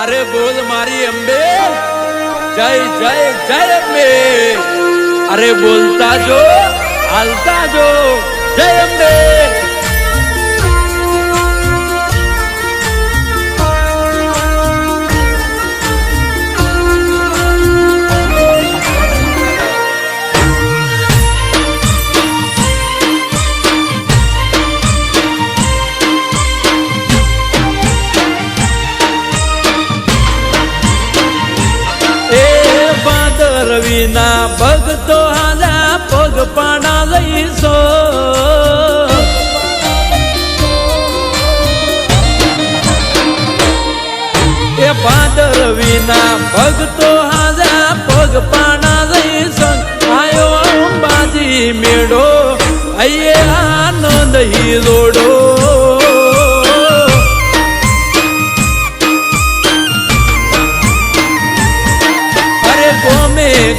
अरे बोल मारी अंबे जय जय जय अंबे। अरे बोलता जो हालता जो जय अंबे। રવિના ભગતો હાજા પગ પાણા લઈશો એ ભાદર રવિના ભગતો હાજા પગ પાણા લઈશો આયો અંબાજી મેળો અયે આનંદ હિલોડો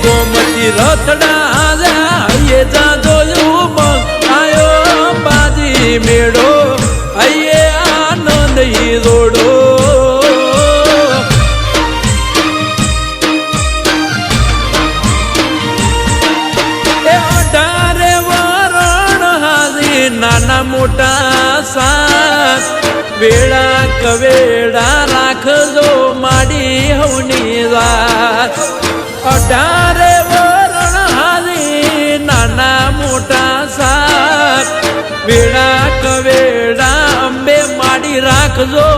गोमती रथड़ा आये जादो आयो बाजी मेड़ो आये आनंद ही रोडो अठारे वरण हाजी नाना मोटा सास वेड़ा कवेड़ा राखजो माडी हवनी रात अठारे वरण हारी नाना मोटा साथ वेड़ा कवेड़ा अंबे माड़ी राखजो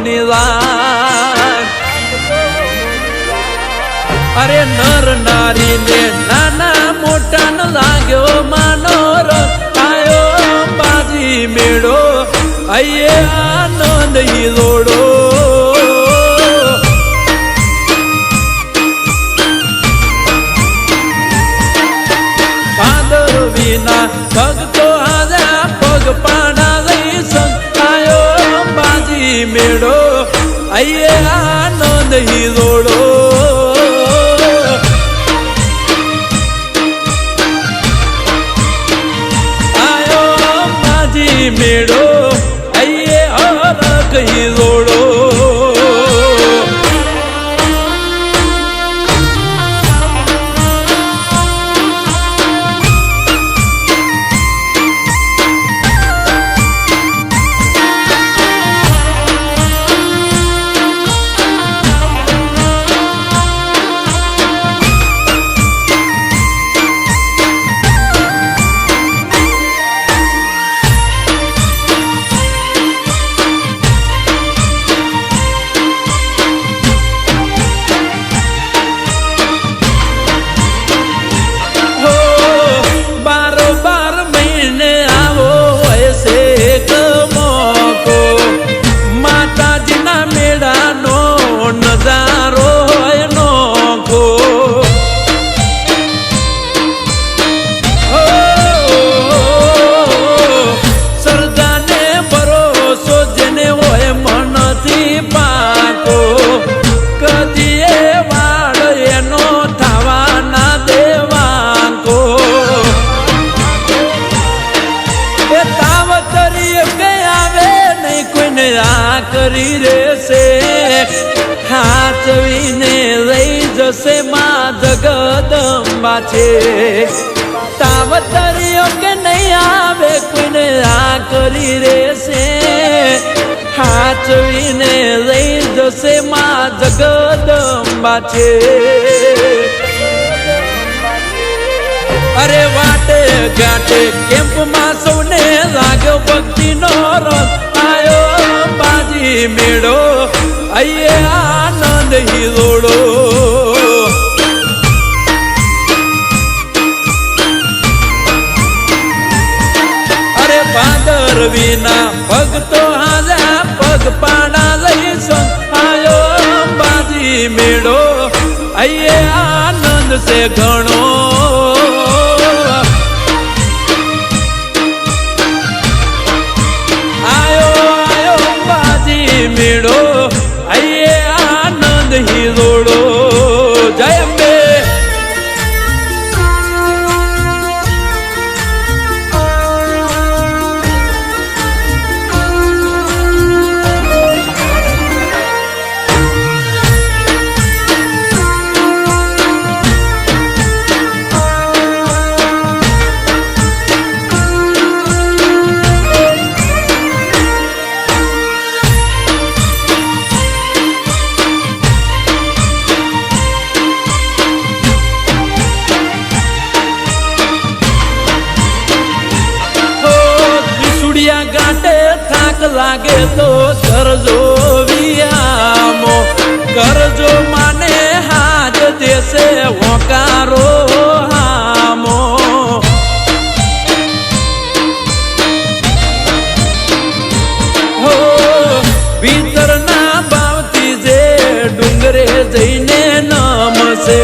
निवान। अरे नर नारी ने नाना मोटा न लाग्यो मानोर आयो बाजी मेड़ो आये आनंद ही लोड़ो भगतो आजा पग पाना लई संतायो बाजी मेड़ो आये आनंद ही रोड़ो आयो बाजी मेड़ो आये हरक ही रोड़ो करी रे से हाचवीने लई जसे मा जगदंबा छे तावतरियो के नहीं आवे कोઈને आ करी रे से हाचवीने लई जसे मा जगदंबा छे। अरे वाटे घाटे केम्प में सौने लाग्यो भक्ति नो रंग आयो बाजी मेड़ो आये आनंद ही रोड़ो अरे भादर विना भगतो हाजा पग पाना लई आयो बाजी मेड़ो आये आनंद से घणो मेड़ो आये आनंद ही रोड़ो जय अंबे। તો કરજો વિયામો કરજો માને હાજ દેશે હોકારો હામો હો ભીતરના ભાવથી જે ડુંગરે જઈને નમશે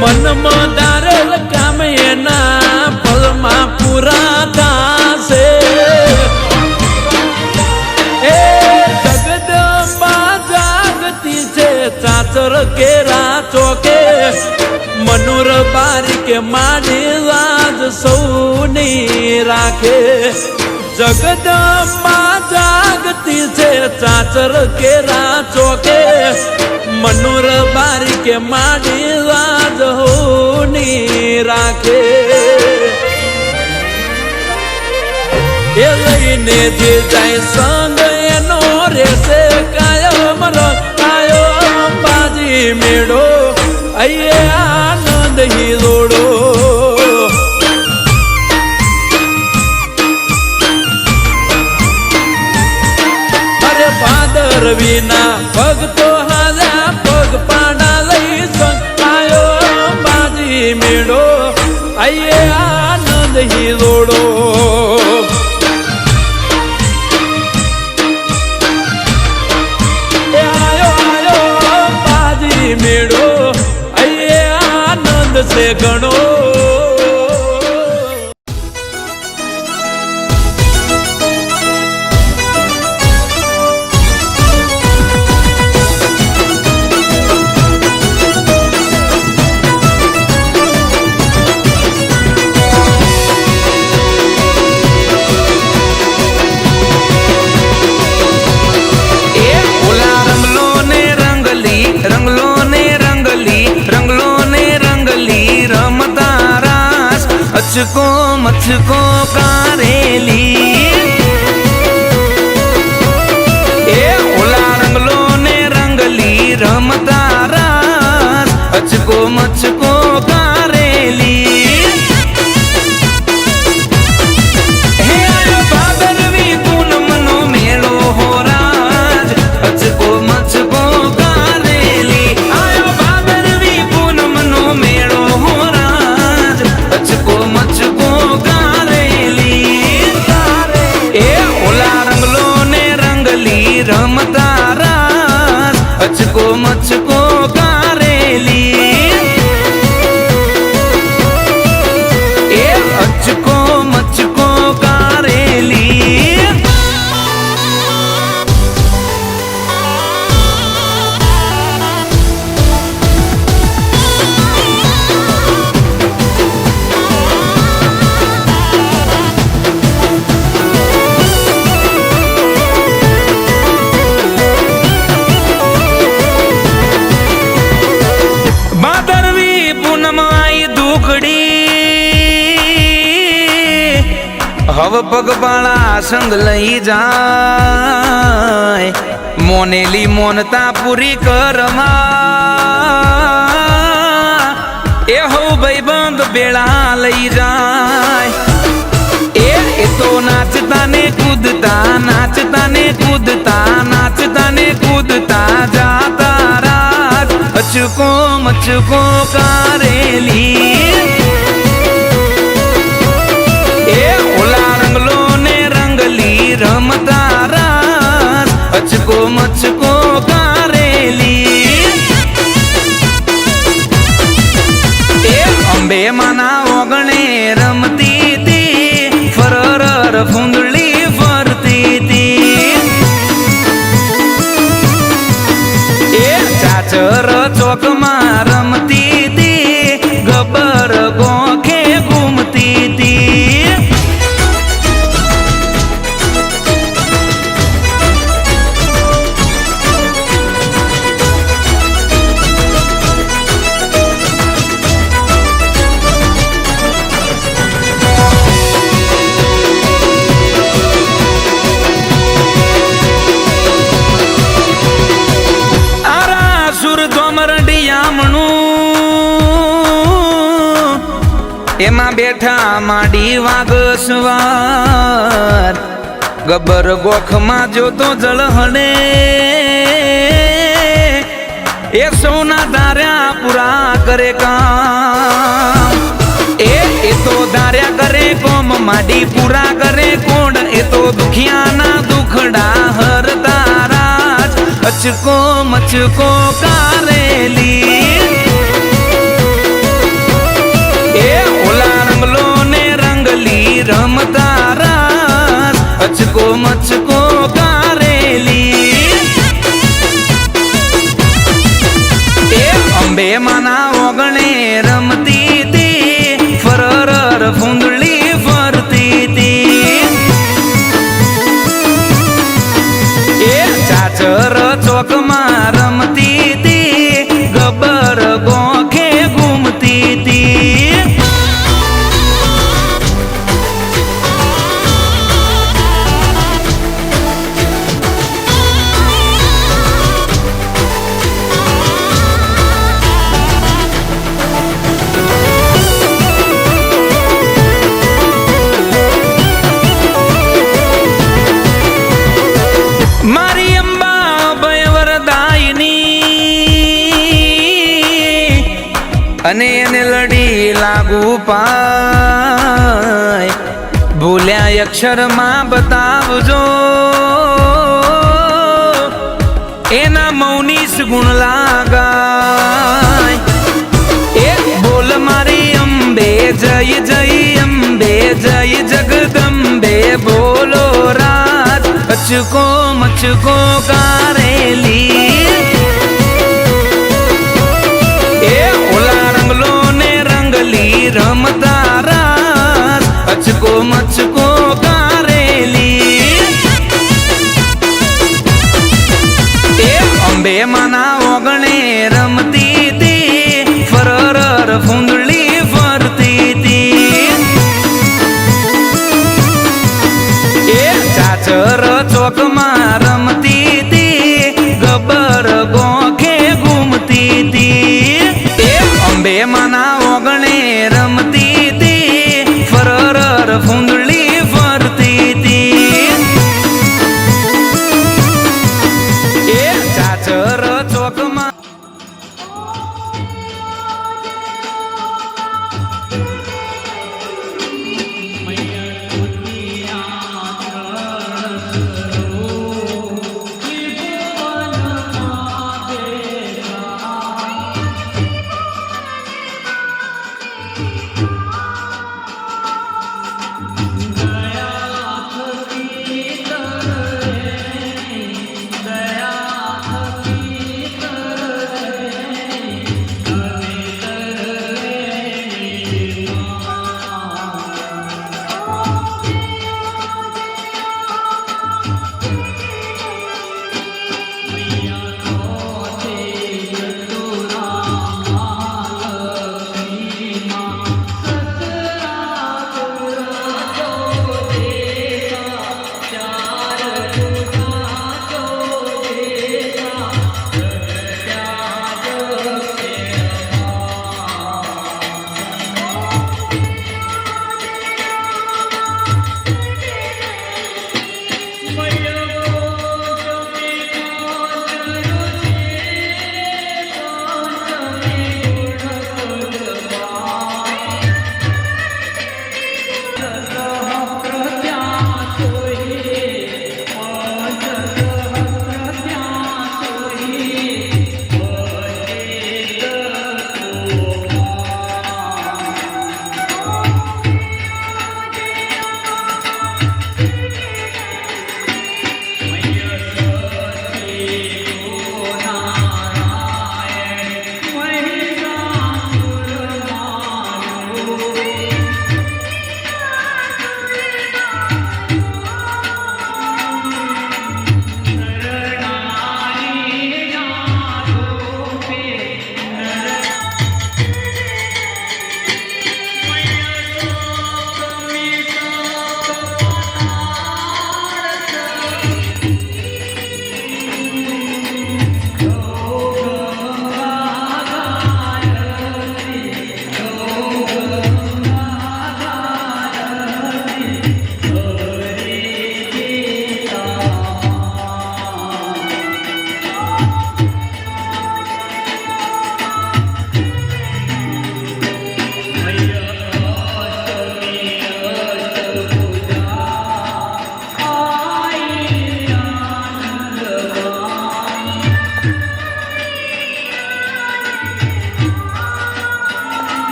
મનમાં ધારેલ કામ એના ફળમાં પૂરા થાશે એ જગદંબા જાગતી છે ચાચર કેરા ચોકે મનુર બારીકે માડી લાજ સૌની રાખે જગદંબા જાગતી છે ચાચર કેરા ચોકે મનુર બારીકે માડી લાજ હોની રાખે એ લઈને જે જાય સંગ એનો રેસે કાયમ કાયો બાજી મેળો અયે આનંદ હિલોડો અરે ભાદર વિના ભગતો હાલ્યા પગ પાડા લઈ સંગ આયો બાજી મેળો અયે આનંદ હિલોડો મેળો અયે આનંદ સે ગણો मुझको कारेली ए ओला रंगलो ने रंगली रमता रास अचको मचको कारेली हे आयो भादरवी पूनमनो मेळो हो राज अचको मचको कारेली आयो भादरवी पूनमनो मेळो हो राज अचको मचको रमता रास अचको मचको कारेली ए अचको मचको कारेली हव पगपाळा संग लई जाय मोनेली मोनता पूरी करमा ए हो भाईबंद बेड़ा लई जाय ए तो नाचता ने कूदता नाचता ने कूदता नाचता ने कूदता जाता रात अचको मचको कारेली रमता रास अचको मचको कारेली ए अंबे मना ओगणे रमती थी फरर फुंदली फरती थी ए चाचर चौक में रमती थी गबर गोखे घूमती थी एमा बैठा माडी वाग सवार ગબર ગોખમાં જોતો જળહણે એ સૌના ધાર્યા પૂરા કરે કામ એ તો ધાર્યા કરે કોમ માડી પૂરા કરે કોણ એ તો દુખિયાના દુખડા હરતા રાજ અચકો મચકો કારેલી એ ઓલા રંગલો ને રંગલી રમતા રાસ અચકો મચકો કારેલી એ અંબે માના ઓગણે રમતી તી ફરર ફૂંદડી ફરતી તી એ ચાચર ચોકમાં રમતી તી ગબર ગોખે ઘૂમતી તી મારી અંબા ભયવરદાયિની અને એને લડી લાગુ પાય ભૂલ્યા અક્ષરમાં બતાવજો એના મૌનીસ ગુણ લાગાય એ બોલ મારી અંબે જય જય અંબે જય જગદંબે બોલો રાજ અચકો મચકો કારેલી એ ઓલા રંગલો ને રંગલી રમતા રાસ અચકો મચકો કારેલી એ અંબે માના ઓગણે રમતી તી ફરર ફૂંદડી ફરતી તી એ ચાચર ચોકમાં રમતી તી ગબર ગોખે ઘૂમતી તી એ અંબે માના ઓગણે રમતી તી ફરર ફૂંદડી ફરતી તી એ ચાચર ચોકમાં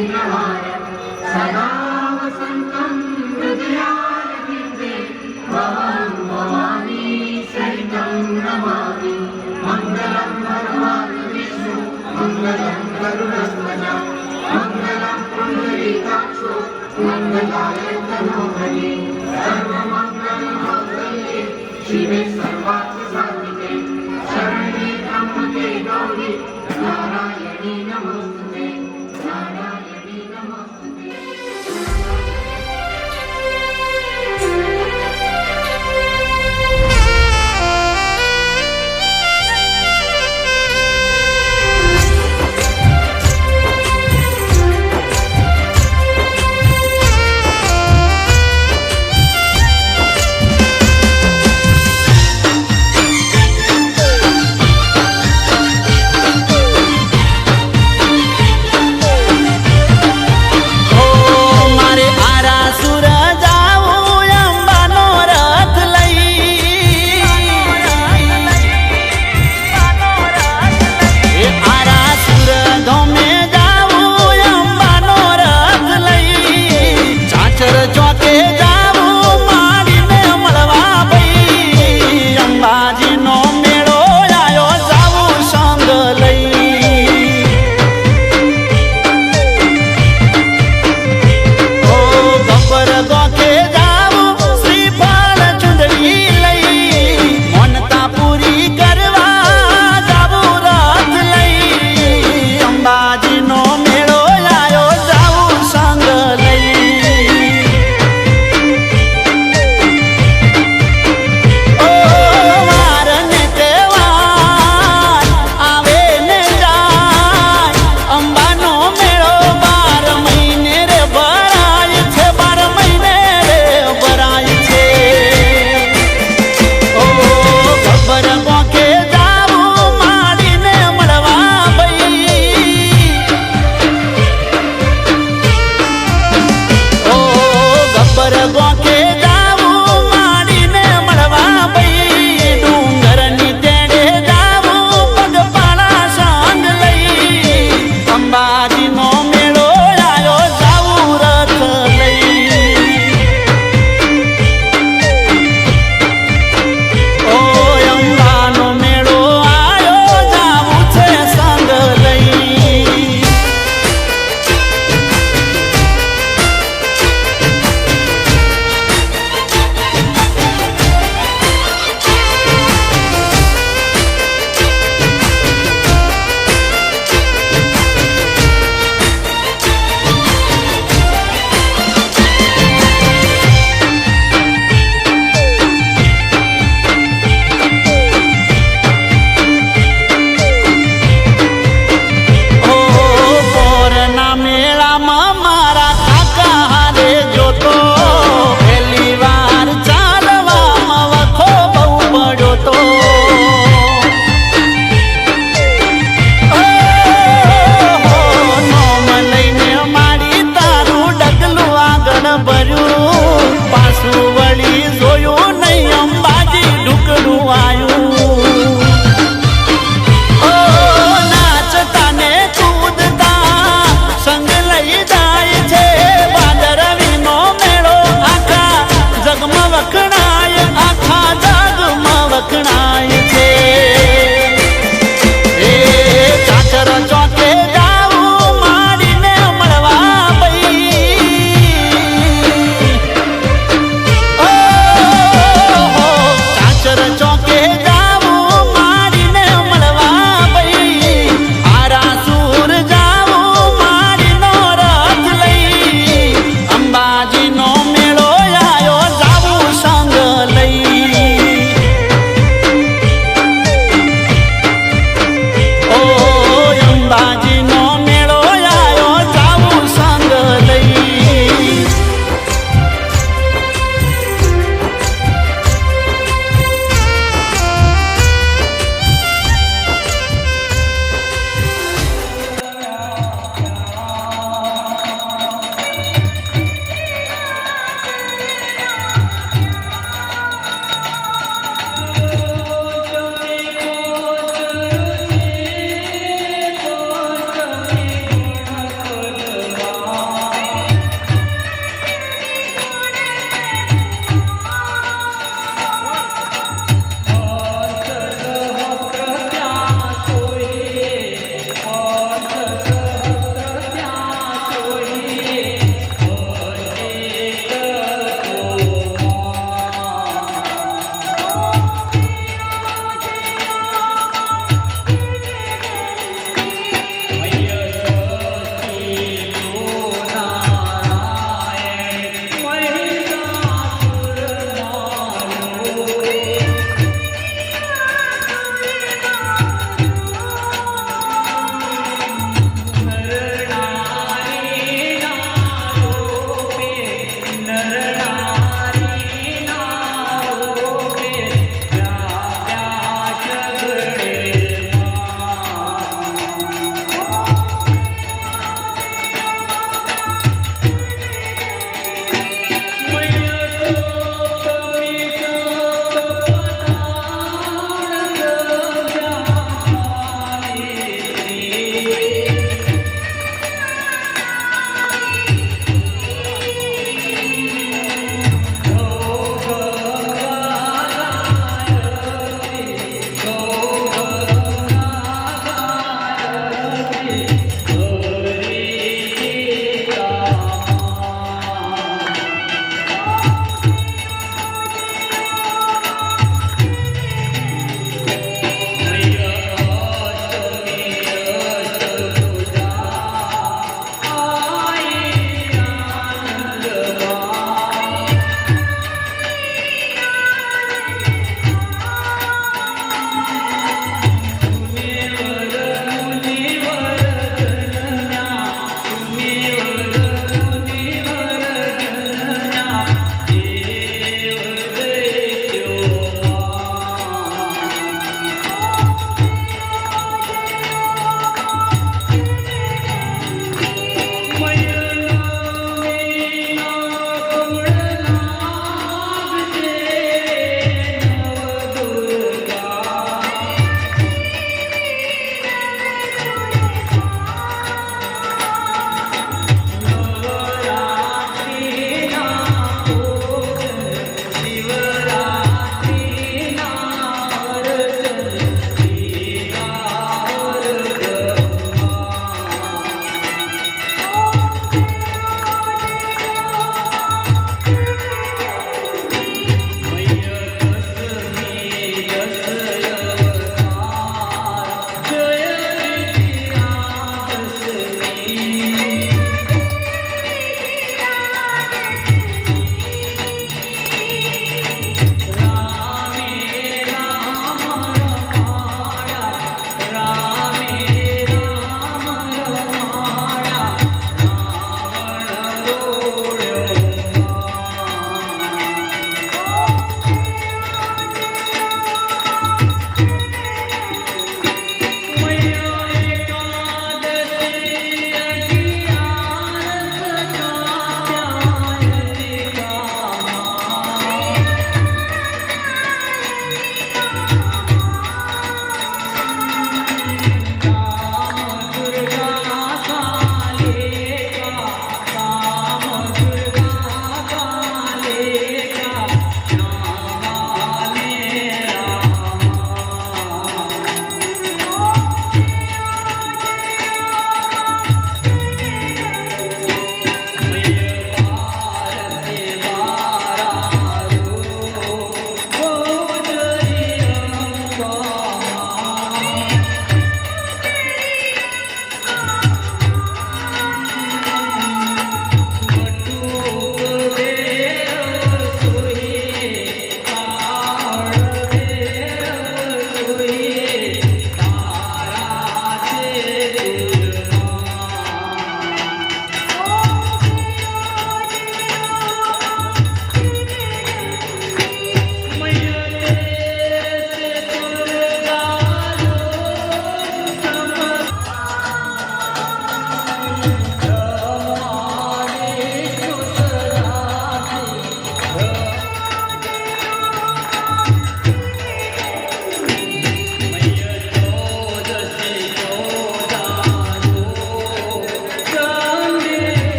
योगेन्द्रहारं सदा वसन्तं हृदयारविन्दे भवं भवानी सहितं नमामि मङ्गलं भगवान् विष्णु मङ्गलं गरुडध्वज मङ्गलं पुण्डरीकाक्षो मङ्गलाय तनोहरि सर्वमङ्गलमाङ्गल्ये शिवे सर्वार्थसाधिके शरण्ये त्र्यम्बके गौरी नारायणी नमोस्तुते नारायणी नमोस्तुते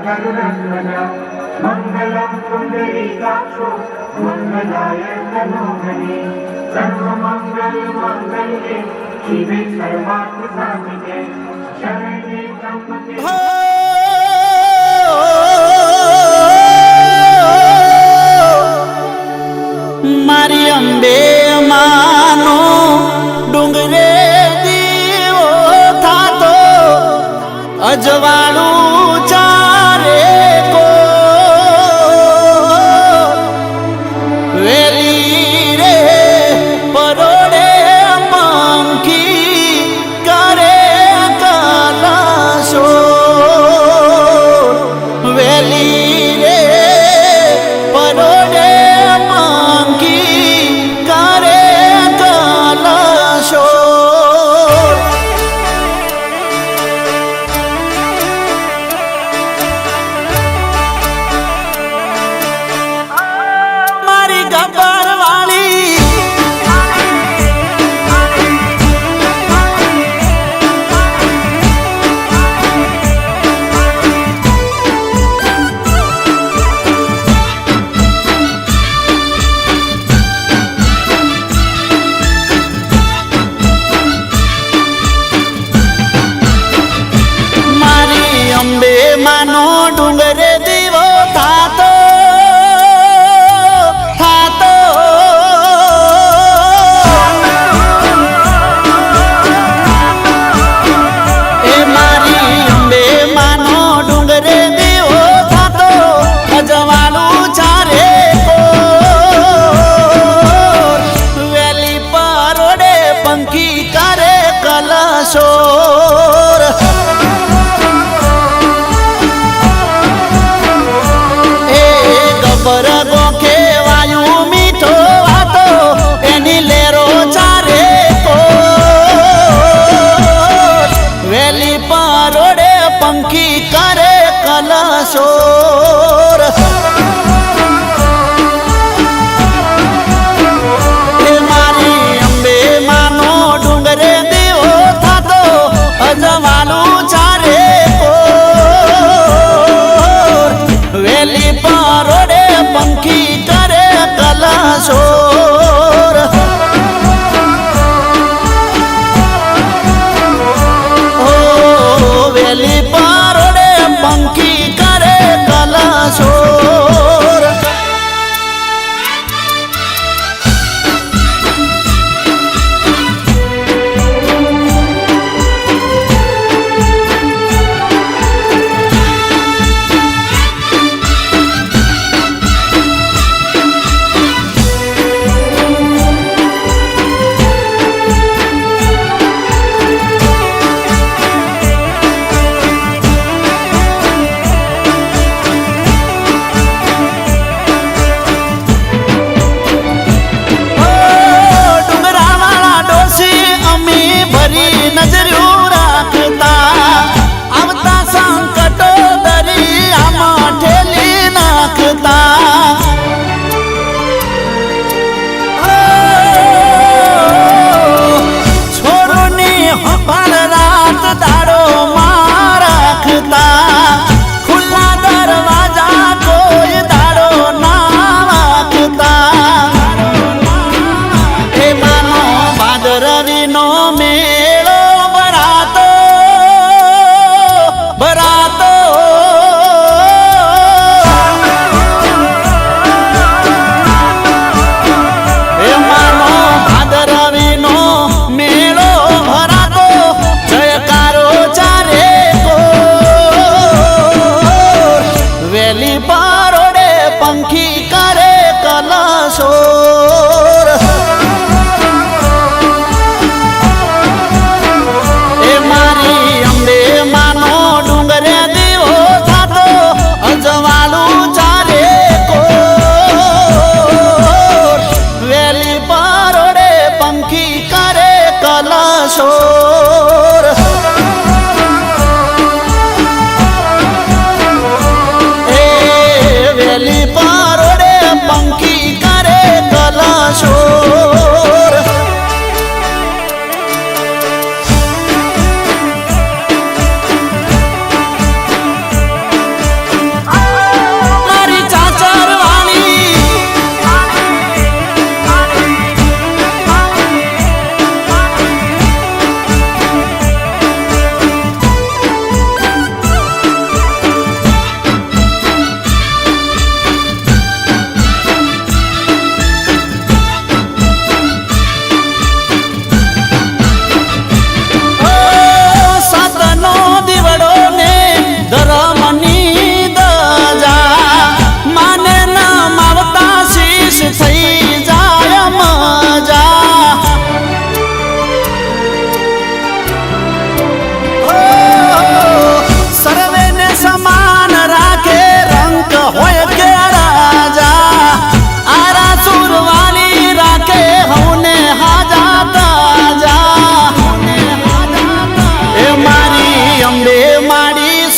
गरुडध्वजा मङ्गलं पुण्डरीकाक्षो मङ्गलाय तनोहरे सर्वमङ्गलमाङ्गल्ये शिवे सर्वार्थसाधिके शरण्ये त्र्यम्बके મારી અંબે માનો ડુંગરે દીવો થાતો અજવાળું ચારે કો વેલી રે પરોડે મંકી કરે કલાશો વેલી રે પરોડે માનો ડુંગરે દીવો થાતો થાતો એ મારી અંબે માનો ડુંગરે દીવો થાતો અજવાળું ચારે કો વેલી પરોડે પંખી કરે કલશોર પર ગોખે વાયુ મીઠો વાતો એની લેરો ચારે કો વેલી પરોડે પંખી કરે કલશોર મારી અંબે માનો ડુંગરે દીવો થાતો અજવાળું ચારે કો વેલી પરોડે પંખી કરે કલશોર ઓ વેલી પરોડે પંખી કરે કલશોર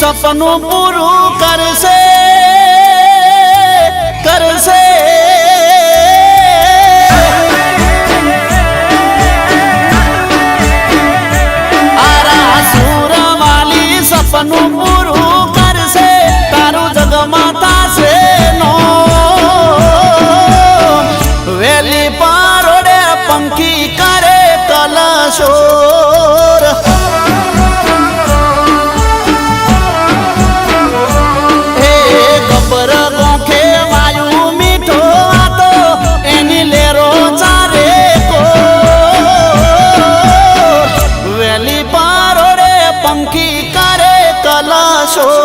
સપનું પૂરું કરશે કરશે આરા સુરવાલી સપનું પૂરું કરશે તારું જગમાં થાશે નો વેલી પારોડે પંખી કરે કલશોર હે ગબર ગોખે વાયુ મીઠો આતો એની લેરો ચારે કો વેલી પારોડે પંખી કરે કલશોર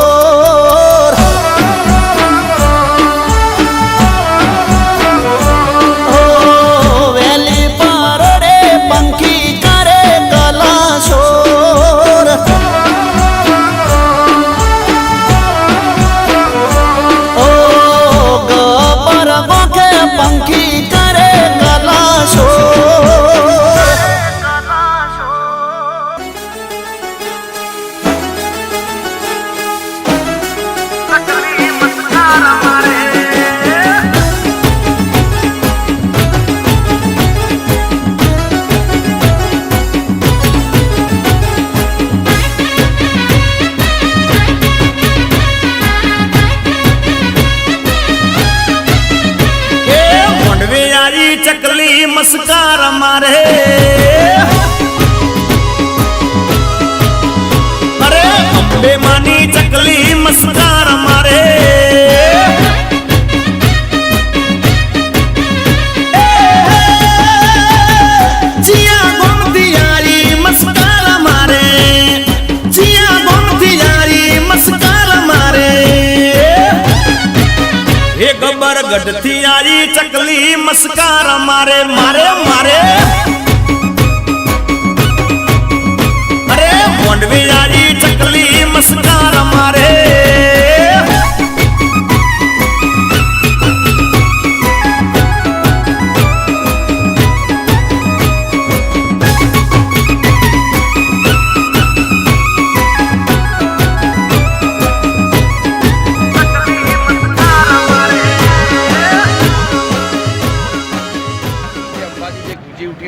વેલી પારોડે પંખી કરે કલશોર ઓ ગબર ગોખે પંખી કરે કલશોર ચકલી મસ્કાર મારે અરે અંબે માની ચકલી મસ્કાર મારે જીયા ગોમતી યારી મસ્કાર મારે જીયા ગોમતી યારી મસ્કાર મારે એ ગબર ગઢથી આરી ચકલી મસ્કાર મારે મારે મારે અરે મોંડવી આરી ચકલી મસ્કાર મારે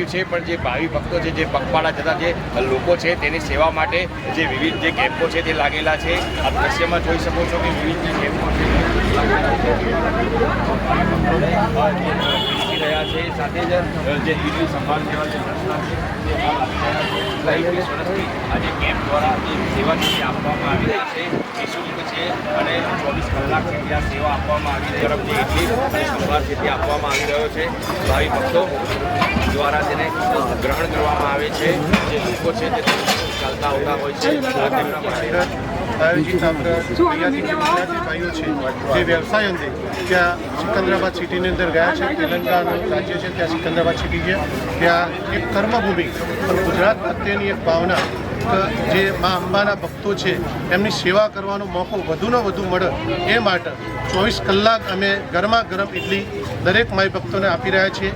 છે પણ જે ભાવિ ભક્તો છે જે પગપાળા જતા જે લોકો છે તેની સેવા માટે જે વિવિધ જે કેમ્પો છે તે લાગેલા છે આ દ્રશ્યમાં જોઈ શકો છો કે વિવિધ જે કેમ્પો છે રહ્યા છે સાથે જ જે દિલ્હી સંભાળ સેવા જે સંસ્થા છે તે 20 વર્ષથી આજે કેમ્પ દ્વારા જે સેવા છે તે આપવામાં આવી રહી છે નિઃશુલ્ક છે અને 24 કલાક છે ત્યાં સેવા આપવામાં આવી રહી તરફ જે ઇડલી અને સંભાર છે તે આપવામાં આવી રહ્યો છે ભાવિ ભક્તો દ્વારા તેને ગ્રહણ કરવામાં આવે છે જે લોકો છે તે ચાલતા આવતા હોય છે તેમના માટે આયોજિત આપણે અહીંયાથી જે ગુજરાતી ભાઈઓ છે જે વ્યવસાય અંગે ત્યાં સિકંદરાબાદ સિટીની અંદર ગયા છે તેલંગાણા રાજ્ય છે ત્યાં સિકંદરાબાદ સિટી છે ત્યાં એક કર્મભૂમિ પણ ગુજરાત પ્રત્યેની એક ભાવના જે મા અંબાના ભક્તો છે એમની સેવા કરવાનો મોકો વધુને વધુ મળે એ માટે 24 કલાક અમે ગરમા ગરમ ઇડલી દરેક માઈ ભક્તોને આપી રહ્યા છીએ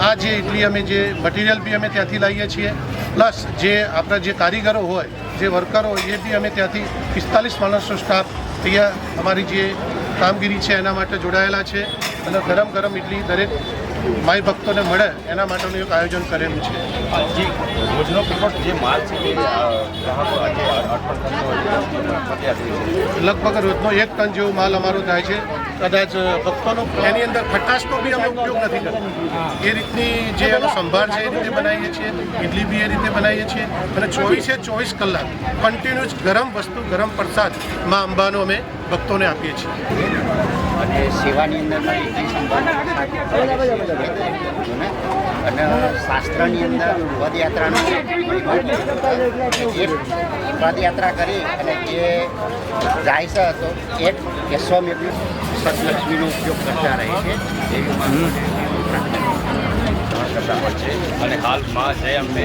આ જે ઇડલી અમે જે મટીરિયલ બી અમે ત્યાંથી લાવીએ છીએ પ્લસ જે આપણા જે કારીગરો હોય જે વર્કરો હોય એ બી અમે ત્યાંથી 45 માણસનો સ્ટાફ ત્યાં અમારી જે કામગીરી છે એના માટે જોડાયેલા છે અને ગરમ ગરમ ઇડલી દરેક માઈ ભક્તોને મળે એના માટેનું એક આયોજન કરેલું છે જે રોજનો પ્રિફર્ડ જે માલ છે તે ગ્રાહકો આજે અર્પણ કરતો હોય લગભગ રોજનો 1 ટન જેવો માલ અમારો થાય છે કદાચ ભક્તોનો એની અંદર ખટાશનો બી અમે ઉપયોગ નથી કરતા એ રીતની જે એનો સંભાર છે એ રીતે બનાવીએ છીએ ઇડલી બી એ રીતે બનાવીએ છીએ અને 24 કલાક કન્ટિન્યુઅસ ગરમ વસ્તુ ગરમ પ્રસાદ મા અંબાનો અમે ભક્તોને આપીએ છીએ અને સેવાની અંદર ઇડલી સંભાર અને શાસ્ત્રની અંદર પદયાત્રાનું પદયાત્રા કરી અને જે જાય છે તો એક કેશવમેઘનું સતલક્ષ્મીનો ઉપયોગ કરતા રહે છે એવી કરતા હોય છે અને હાલમાં જય અંબે